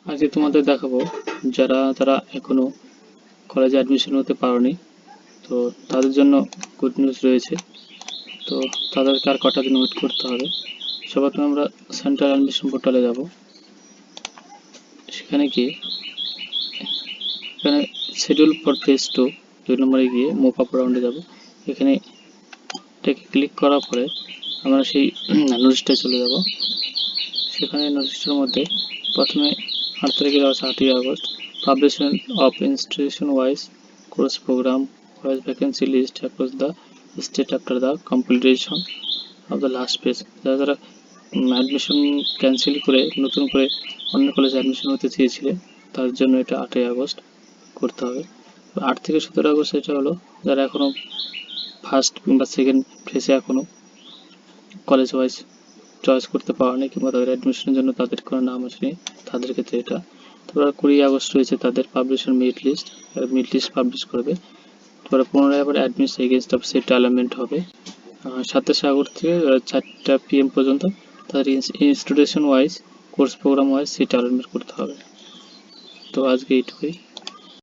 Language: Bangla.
আজকে তোমাদের দেখাবো যারা তারা এখনো কলেজে অ্যাডমিশন হতে পারোনি, তো তাদের জন্য গুড নিউজ রয়েছে। তো তাদেরকে আর কটা দিন ওয়েট করতে হবে। সবার প্রথমে আমরা সেন্ট্রাল অ্যাডমিশন পোর্টালে যাব। সেখানে গিয়ে এখানে শিডিউল ফর ফেজ 2 2 নম্বরে গিয়ে মুভ আপ রাউন্ডে যাব। এখানে এটাকে ক্লিক করার পরে আমরা সেই নোটিশটায় চলে যাব। সেখানে নোটিশটার মধ্যে প্রথমে 8 তারিখে দেওয়া আছে 8ই August, publication of institution wise course programme wise vacancy list across the state after the completion of the last page. যারা যারা অ্যাডমিশন ক্যান্সেল করে নতুন করে অন্য কলেজে অ্যাডমিশন হতে চেয়েছিলেন তার জন্য এটা 8ই আগস্ট করতে হবে। 8 থেকে 17 আগস্ট এটা হলো যারা এখনও ফার্স্ট কিংবা সেকেন্ড ফেজে এখনও কলেজ ওয়াইজ চয়েস করতে পারেনি কিংবা তাদের অ্যাডমিশনের জন্য তাদের কোনো নাম আসেনি, তাদের ক্ষেত্রে এটা। তারপর 20 আগস্ট রয়েছে তাদের publication merit list, merit list publish করবে। তারপরে 15 আবার admission against of seat alignment হবে। 27 আগস্ট থেকে 4টা PM পর্যন্ত তাদের institution wise course programme wise seat alignment করতে হবে। তো আজকে এইটুকুই।